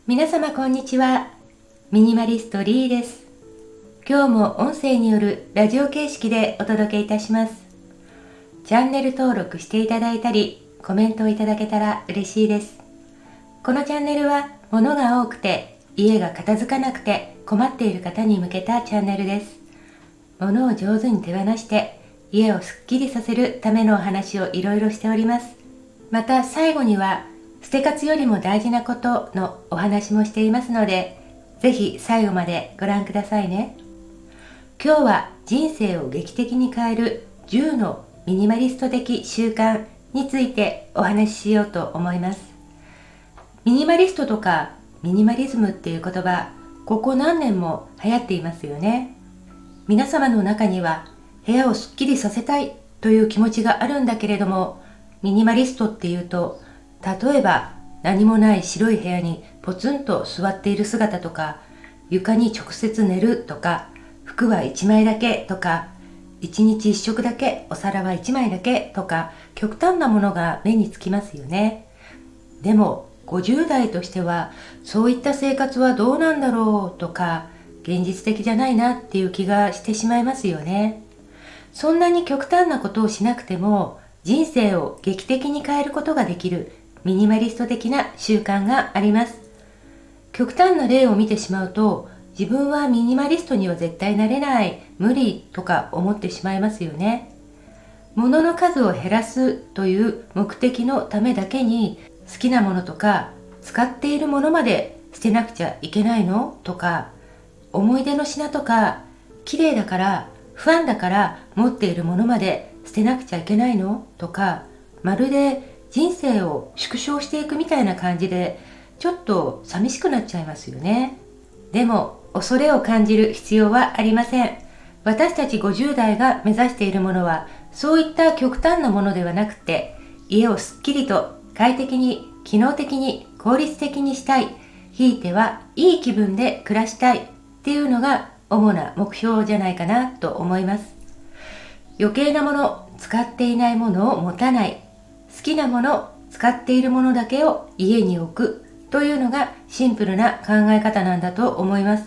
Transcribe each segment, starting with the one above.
皆様こんにちは。ミニマリストリーです。今日も音声によるラジオ形式でお届けいたします。チャンネル登録していただいたり、コメントをいただけたら嬉しいです。このチャンネルは物が多くて家が片付かなくて困っている方に向けたチャンネルです。物を上手に手放して家をすっきりさせるためのお話をいろいろしております。また最後には捨て活よりも大事なことのお話もしていますので、ぜひ最後までご覧くださいね。今日は人生を劇的に変える10のミニマリスト的習慣についてお話ししようと思います。ミニマリストとかミニマリズムっていう言葉、ここ何年も流行っていますよね。皆様の中には部屋をすっきりさせたいという気持ちがあるんだけれども、ミニマリストっていうと、例えば何もない白い部屋にポツンと座っている姿とか、床に直接寝るとか、服は1枚だけとか、1日1食だけ、お皿は1枚だけとか、極端なものが目につきますよね。でも50代としてはそういった生活はどうなんだろうとか、現実的じゃないなっていう気がしてしまいますよね。そんなに極端なことをしなくても人生を劇的に変えることができるミニマリスト的な習慣があります。極端な例を見てしまうと、自分はミニマリストには絶対なれない、無理とか思ってしまいますよね。物の数を減らすという目的のためだけに、好きなものとか使っているものまで捨てなくちゃいけないのとか、思い出の品とか綺麗だからファンだから持っているものまで捨てなくちゃいけないのとか、まるで人生を縮小していくみたいな感じで、ちょっと寂しくなっちゃいますよね。でも恐れを感じる必要はありません。私たち50代が目指しているものはそういった極端なものではなくて、家をすっきりと快適に機能的に効率的にしたい、ひいてはいい気分で暮らしたいっていうのが主な目標じゃないかなと思います。余計なもの、使っていないものを持たない、好きなもの、使っているものだけを家に置くというのがシンプルな考え方なんだと思います。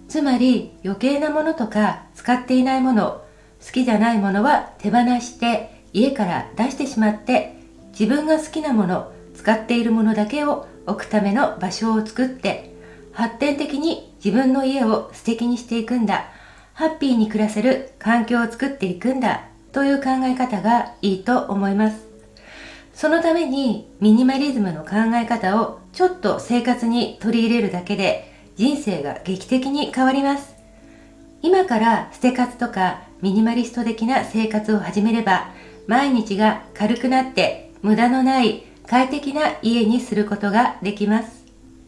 つまり余計なものとか使っていないもの、好きじゃないものは手放して家から出してしまって、自分が好きなもの、使っているものだけを置くための場所を作って、発展的に自分の家を素敵にしていくんだ、ハッピーに暮らせる環境を作っていくんだという考え方がいいと思います。そのためにミニマリズムの考え方をちょっと生活に取り入れるだけで人生が劇的に変わります。今から捨て活とかミニマリスト的な生活を始めれば、毎日が軽くなって無駄のない快適な家にすることができます。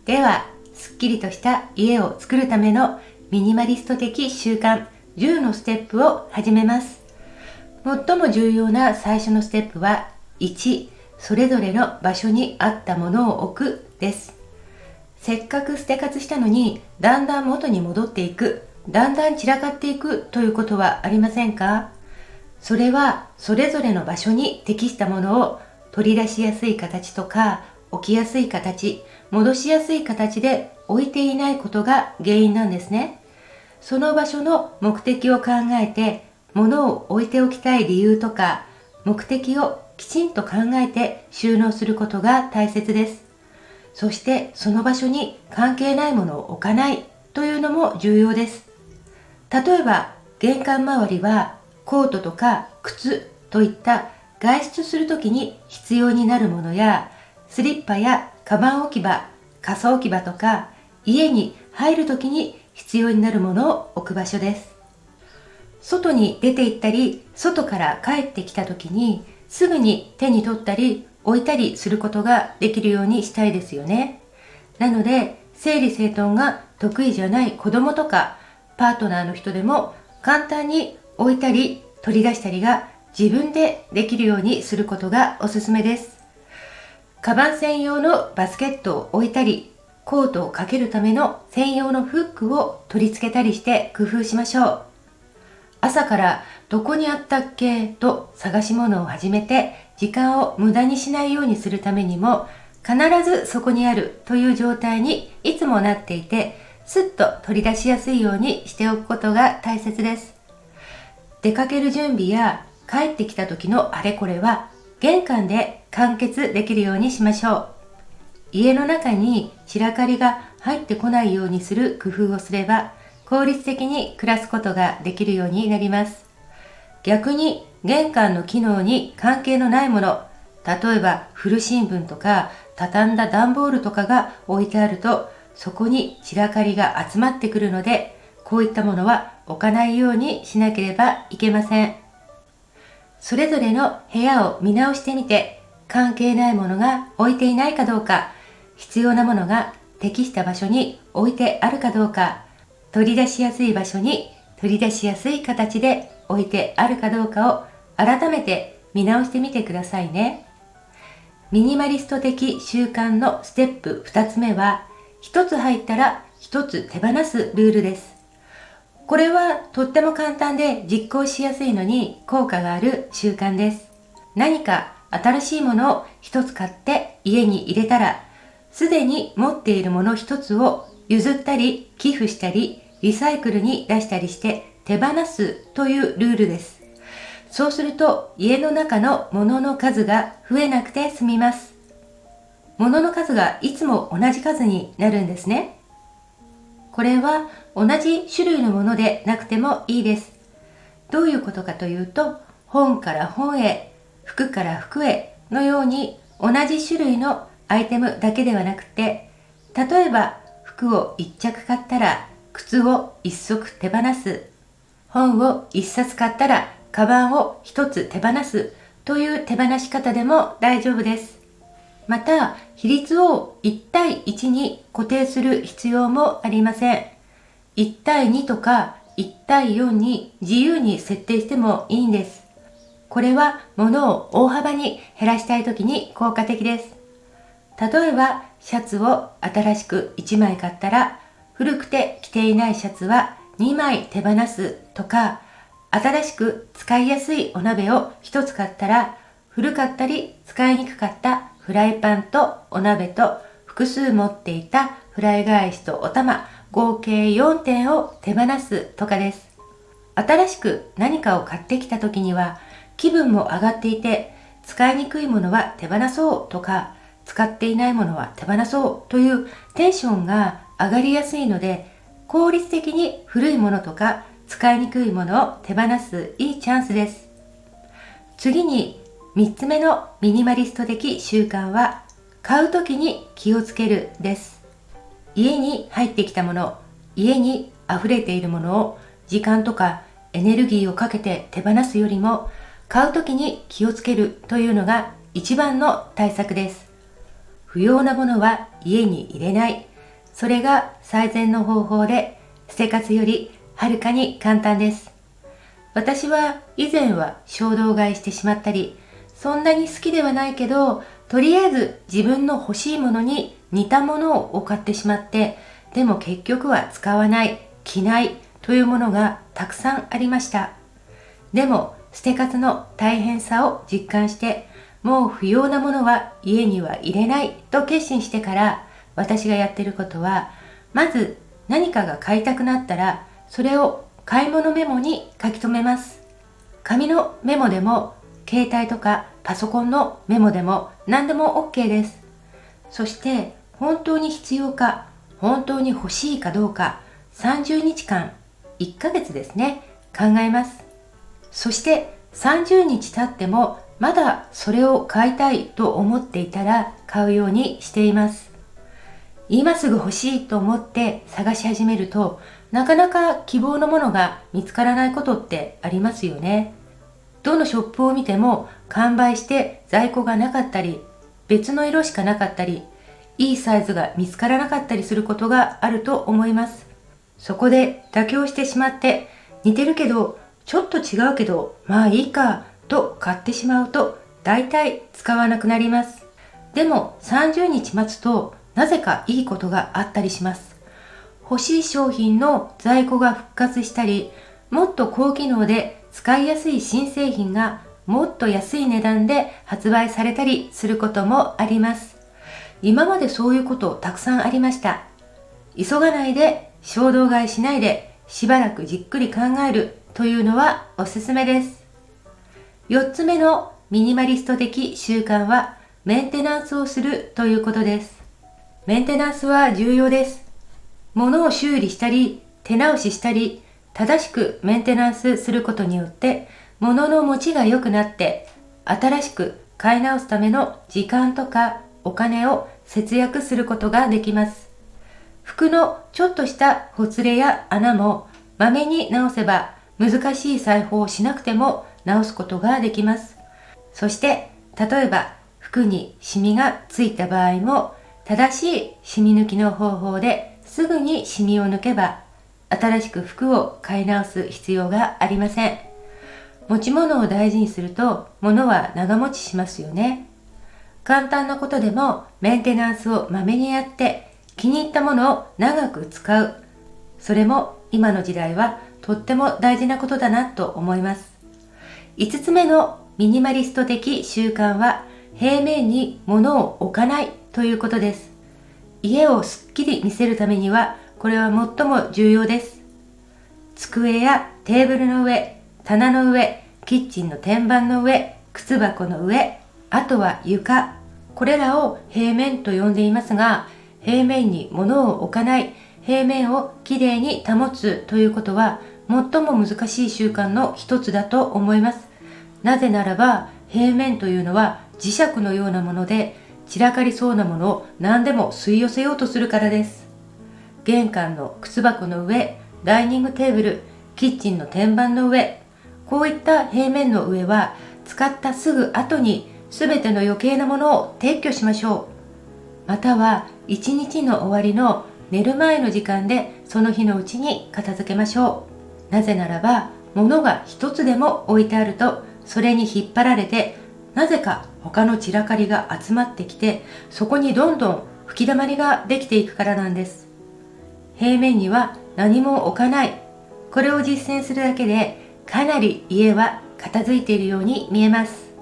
では、すっきりとした家を作るためのミニマリスト的習慣10のステップを始めます。最も重要な最初のステップは1、それぞれの場所に合ったものを置くです。せっかく捨て活したのにだんだん元に戻っていく、だんだん散らかっていくということはありませんか？それはそれぞれの場所に適したものを取り出しやすい形とか置きやすい形、戻しやすい形で置いていないことが原因なんですね。その場所の目的を考えて、物を置いておきたい理由とか目的をきちんと考えて収納することが大切です。そしてその場所に関係ないものを置かないというのも重要です。例えば玄関周りはコートとか靴といった外出するときに必要になるものや、スリッパやカバン置き場、傘置き場とか家に入るときに必要になるものを置く場所です。外に出て行ったり外から帰ってきたときにすぐに手に取ったり置いたりすることができるようにしたいですよね。なので整理整頓が得意じゃない子供とかパートナーの人でも簡単に置いたり取り出したりが自分でできるようにすることがおすすめです。カバン専用のバスケットを置いたり、コートをかけるための専用のフックを取り付けたりして工夫しましょう。朝からどこにあったっけと探し物を始めて時間を無駄にしないようにするためにも、必ずそこにあるという状態にいつもなっていて、すっと取り出しやすいようにしておくことが大切です。出かける準備や帰ってきた時のあれこれは玄関で完結できるようにしましょう。家の中に散らかりが入ってこないようにする工夫をすれば効率的に暮らすことができるようになります。逆に玄関の機能に関係のないもの、例えば古新聞とか畳んだ段ボールとかが置いてあると、そこに散らかりが集まってくるので、こういったものは置かないようにしなければいけません。それぞれの部屋を見直してみて、関係ないものが置いていないかどうか、必要なものが適した場所に置いてあるかどうか、取り出しやすい場所に取り出しやすい形で置いてあるかどうかを改めて見直してみてくださいね。ミニマリスト的習慣のステップ2つ目は、1つ入ったら1つ手放すルールです。これはとっても簡単で実行しやすいのに効果がある習慣です。何か新しいものを1つ買って家に入れたら、すでに持っているもの1つを譲ったり寄付したりリサイクルに出したりして手放すというルールです。そうすると家の中の物の数が増えなくて済みます。物の数がいつも同じ数になるんですね。これは同じ種類のものでなくてもいいです。どういうことかというと、本から本へ、服から服へのように同じ種類のアイテムだけではなくて、例えば服を1着買ったら靴を1足手放す、本を1冊買ったらカバンを1つ手放すという手放し方でも大丈夫です。また、比率を1対1に固定する必要もありません。1対2とか1対4に自由に設定してもいいんです。これは物を大幅に減らしたいときに効果的です。例えば、シャツを新しく1枚買ったら、古くて着ていないシャツは2枚手放すとか、新しく使いやすいお鍋を1つ買ったら、古かったり使いにくかったフライパンとお鍋と複数持っていたフライ返しとお玉、合計4点を手放すとかです。新しく何かを買ってきた時には気分も上がっていて、使いにくいものは手放そうとか、使っていないものは手放そうというテンションが上がりやすいので、効率的に古いものとか使いにくいものを手放すいいチャンスです。次に3つ目のミニマリスト的習慣は、買うときに気をつけるです。家に入ってきたもの、家に溢れているものを時間とかエネルギーをかけて手放すよりも、買うときに気をつけるというのが一番の対策です。不要なものは家に入れない。それが最善の方法で、生活よりはるかに簡単です。私は以前は衝動買いしてしまったり、そんなに好きではないけど、とりあえず自分の欲しいものに似たものを買ってしまって、でも結局は使わない、着ないというものがたくさんありました。でも捨て活の大変さを実感して、もう不要なものは家には入れないと決心してから、私がやっていることは、まず何かが買いたくなったら、それを買い物メモに書き留めます。紙のメモでも、携帯とかパソコンのメモでも何でも OK です。そして本当に必要か、本当に欲しいかどうか、30日間、1ヶ月ですね、考えます。そして30日経ってもまだそれを買いたいと思っていたら買うようにしています。今すぐ欲しいと思って探し始めると、なかなか希望のものが見つからないことってありますよね。どのショップを見ても完売して在庫がなかったり、別の色しかなかったり、いいサイズが見つからなかったりすることがあると思います。そこで妥協してしまって、似てるけどちょっと違うけどまあいいかと買ってしまうと、大体使わなくなります。でも30日待つとなぜかいいことがあったりします。欲しい商品の在庫が復活したり、もっと高機能で使いやすい新製品がもっと安い値段で発売されたりすることもあります。今までそういうことたくさんありました。急がないで、衝動買いしないで、しばらくじっくり考えるというのはおすすめです。4つ目のミニマリスト的習慣は、メンテナンスをするということです。メンテナンスは重要です。物を修理したり、手直ししたり、正しくメンテナンスすることによって、物の持ちが良くなって、新しく買い直すための時間とかお金を節約することができます。服のちょっとしたほつれや穴もまめに直せば、難しい裁縫をしなくても直すことができます。そして例えば服にシミがついた場合も、正しいシミ抜きの方法ですぐにシミを抜けば、新しく服を買い直す必要がありません。持ち物を大事にすると物は長持ちしますよね。簡単なことでもメンテナンスをまめにやって気に入ったものを長く使う。それも今の時代はとっても大事なことだなと思います。5つ目のミニマリスト的習慣は、平面に物を置かないということです。家をすっきり見せるためには、これは最も重要です。机やテーブルの上、棚の上、キッチンの天板の上、靴箱の上、あとは床。これらを平面と呼んでいますが、平面に物を置かない、平面をきれいに保つということは、最も難しい習慣の一つだと思います。なぜならば、平面というのは磁石のようなもので、散らかりそうなものを何でも吸い寄せようとするからです。玄関の靴箱の上、ダイニングテーブル、キッチンの天板の上、こういった平面の上は、使ったすぐ後に全ての余計なものを撤去しましょう。または、一日の終わりの寝る前の時間でその日のうちに片付けましょう。なぜならば、物が一つでも置いてあると、それに引っ張られて、なぜか他の散らかりが集まってきて、そこにどんどん吹き溜まりができていくからなんです。平面には何も置かない。これを実践するだけで、かなり家は片付いているように見えます。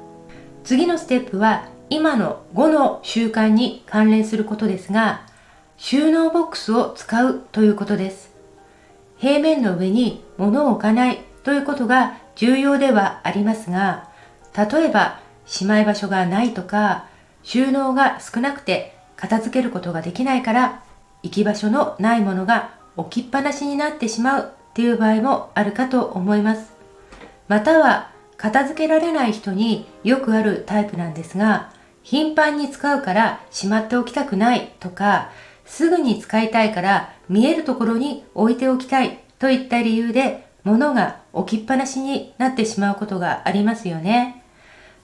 次のステップは、今の5の習慣に関連することですが、収納ボックスを使うということです。平面の上に物を置かないということが重要ではありますが、例えばしまい場所がないとか、収納が少なくて片付けることができないから、行き場所のないものが置きっぱなしになってしまうっていう場合もあるかと思います。または片付けられない人によくあるタイプなんですが、頻繁に使うからしまっておきたくないとか、すぐに使いたいから見えるところに置いておきたいといった理由で、物が置きっぱなしになってしまうことがありますよね。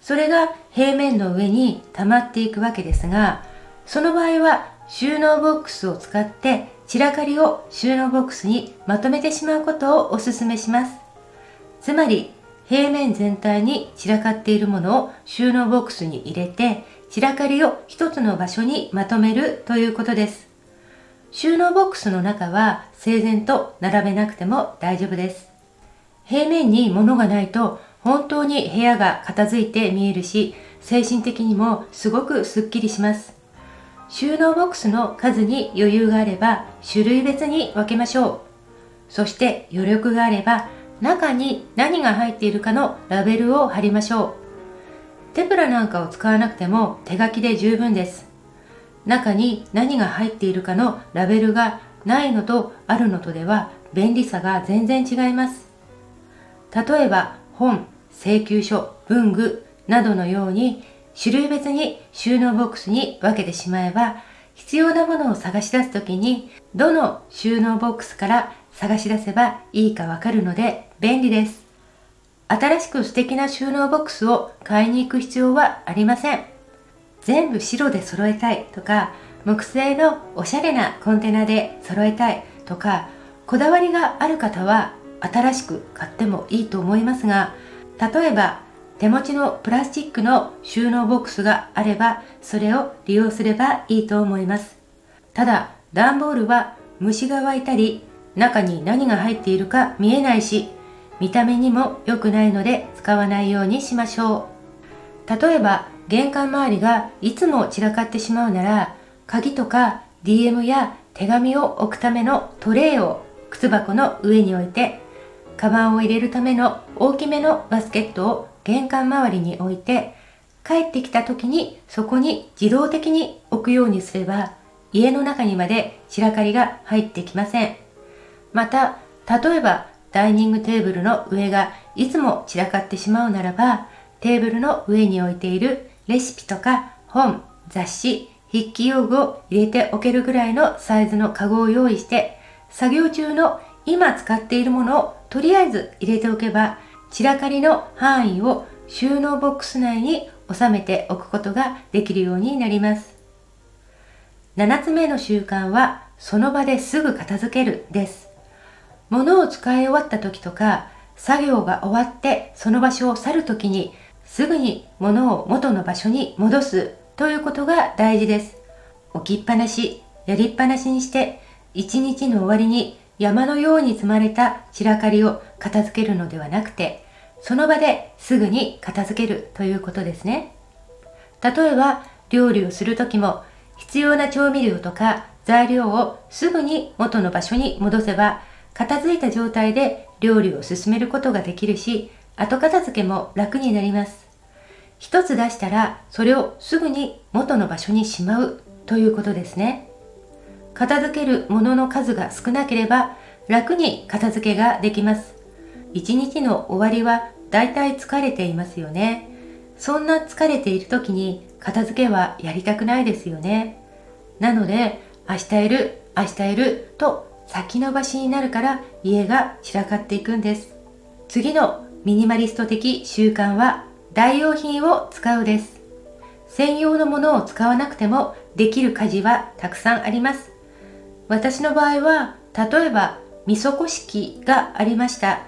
それが平面の上に溜まっていくわけですが、その場合は収納ボックスを使って散らかりを収納ボックスにまとめてしまうことをお勧めします。つまり平面全体に散らかっているものを収納ボックスに入れて、散らかりを一つの場所にまとめるということです。収納ボックスの中は整然と並べなくても大丈夫です。平面に物がないと本当に部屋が片付いて見えるし、精神的にもすごくスッキリします。収納ボックスの数に余裕があれば種類別に分けましょう。そして余力があれば中に何が入っているかのラベルを貼りましょう。テプラなんかを使わなくても手書きで十分です。中に何が入っているかのラベルがないのとあるのとでは便利さが全然違います。例えば本、請求書、文具などのように種類別に収納ボックスに分けてしまえば、必要なものを探し出すときにどの収納ボックスから探し出せばいいかわかるので便利です。新しく素敵な収納ボックスを買いに行く必要はありません。全部白で揃えたいとか、木製のおしゃれなコンテナで揃えたいとか、こだわりがある方は新しく買ってもいいと思いますが、例えば手持ちのプラスチックの収納ボックスがあれば、それを利用すればいいと思います。ただ、段ボールは虫が湧いたり、中に何が入っているか見えないし、見た目にも良くないので使わないようにしましょう。例えば、玄関周りがいつも散らかってしまうなら、鍵とか DM や手紙を置くためのトレイを靴箱の上に置いて、カバンを入れるための大きめのバスケットを玄関周りに置いて、帰ってきた時にそこに自動的に置くようにすれば、家の中にまで散らかりが入ってきません。また、例えばダイニングテーブルの上がいつも散らかってしまうならば、テーブルの上に置いているレシピとか本、雑誌、筆記用具を入れておけるぐらいのサイズのカゴを用意して、作業中の今使っているものをとりあえず入れておけば、散らかりの範囲を収納ボックス内に収めておくことができるようになります。7つ目の習慣は、その場ですぐ片付けるです。物を使い終わった時とか、作業が終わってその場所を去る時に、すぐに物を元の場所に戻すということが大事です。置きっぱなし、やりっぱなしにして、一日の終わりに山のように積まれた散らかりを片付けるのではなくて、その場ですぐに片付けるということですね。例えば、料理をするときも、必要な調味料とか材料をすぐに元の場所に戻せば、片付いた状態で料理を進めることができるし、後片付けも楽になります。一つ出したら、それをすぐに元の場所にしまうということですね。片付けるものの数が少なければ、楽に片付けができます。一日の終わりはだいたい疲れていますよね。そんな疲れている時に片付けはやりたくないですよね。なので、明日やると先延ばしになるから家が散らかっていくんです。次のミニマリスト的習慣は代用品を使うです。専用のものを使わなくてもできる家事はたくさんあります。私の場合は、例えば味噌こし器がありました。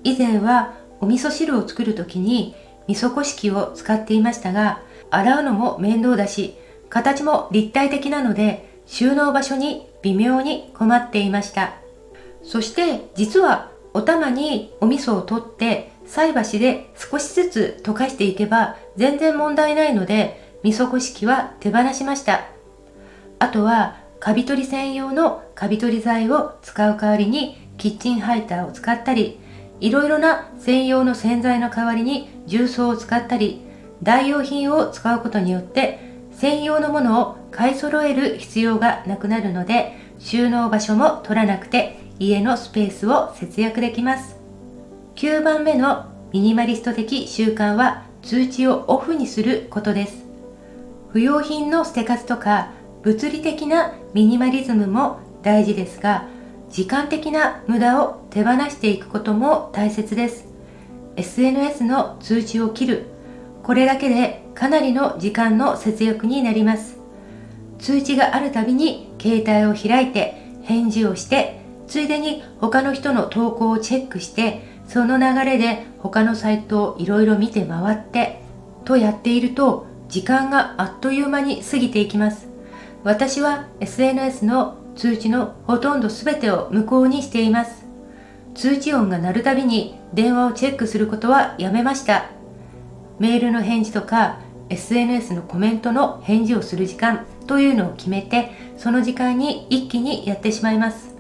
以前はお味噌汁を作るときに味噌こし器を使っていましたが、洗うのも面倒だし、形も立体的なので収納場所に微妙に困っていました。そして実はお玉にお味噌を取って菜箸で少しずつ溶かしていけば全然問題ないので、味噌こし器は手放しました。あとはカビ取り専用のカビ取り剤を使う代わりにキッチンハイターを使ったり、いろいろな専用の洗剤の代わりに重曹を使ったり、代用品を使うことによって専用のものを買い揃える必要がなくなるので、収納場所も取らなくて家のスペースを節約できます。9番目のミニマリスト的習慣は、通知をオフにすることです。不要品の捨て数とか物理的なミニマリズムも大事ですが、時間的な無駄を手放していくことも大切です。SNS の通知を切る。これだけでかなりの時間の節約になります。通知があるたびに携帯を開いて返事をして、ついでに他の人の投稿をチェックして、その流れで他のサイトをいろいろ見て回ってとやっていると、時間があっという間に過ぎていきます。私は SNS の通知のほとんど全てを無効にしています。通知音が鳴るたびに電話をチェックすることはやめました。メールの返事とか SNS のコメントの返事をする時間というのを決めて、その時間に一気にやってしまいます。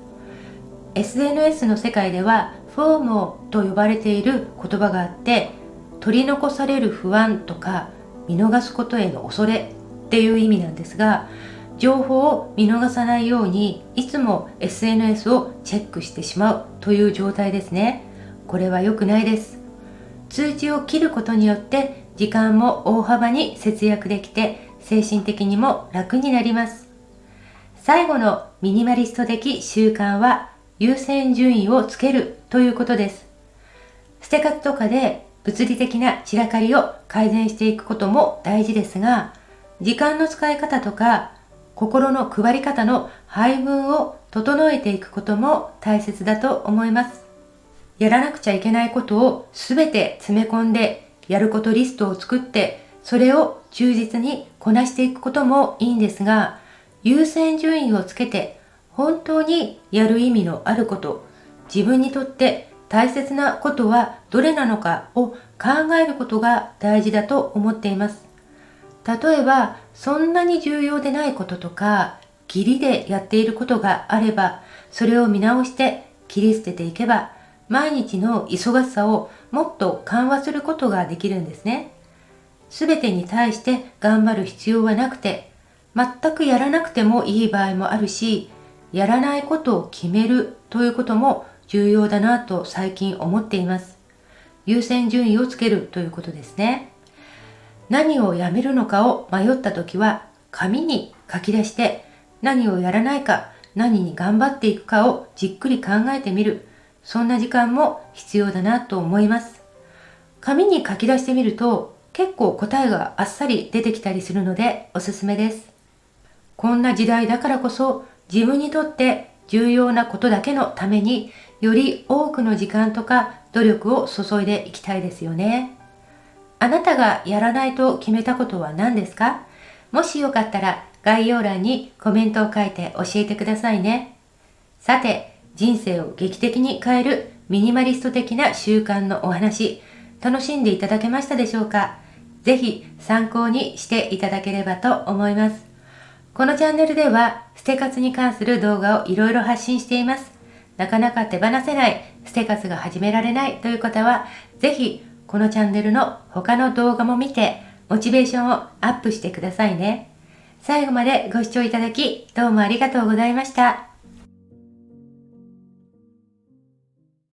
SNS の世界ではフォーモと呼ばれている言葉があって、取り残される不安とか見逃すことへの恐れっていう意味なんですが、情報を見逃さないようにいつも SNS をチェックしてしまうという状態ですね。これは良くないです。通知を切ることによって時間も大幅に節約できて、精神的にも楽になります。最後のミニマリスト的習慣は、優先順位をつけるということです。捨て方とかで物理的な散らかりを改善していくことも大事ですが、時間の使い方とか心の配り方の配分を整えていくことも大切だと思います。やらなくちゃいけないことをすべて詰め込んで、やることリストを作って、それを忠実にこなしていくこともいいんですが、優先順位をつけて本当にやる意味のあること、自分にとって大切なことはどれなのかを考えることが大事だと思っています。例えば、そんなに重要でないこととか、義理でやっていることがあれば、それを見直して切り捨てていけば、毎日の忙しさをもっと緩和することができるんですね。すべてに対して頑張る必要はなくて、全くやらなくてもいい場合もあるし、やらないことを決めるということも重要だなと最近思っています。優先順位をつけるということですね。何をやめるのかを迷ったときは、紙に書き出して何をやらないか、何に頑張っていくかをじっくり考えてみる。そんな時間も必要だなと思います。紙に書き出してみると結構答えがあっさり出てきたりするのでおすすめです。こんな時代だからこそ自分にとって重要なことだけのためにより多くの時間とか努力を注いでいきたいですよね。あなたがやらないと決めたことは何ですか？もしよかったら概要欄にコメントを書いて教えてくださいね。さて、人生を劇的に変えるミニマリスト的な習慣のお話、楽しんでいただけましたでしょうか？ぜひ参考にしていただければと思います。このチャンネルでは捨て活に関する動画をいろいろ発信しています。なかなか手放せない、捨て活が始められないという方は、ぜひこのチャンネルの他の動画も見て、モチベーションをアップしてくださいね。最後までご視聴いただき、どうもありがとうございました。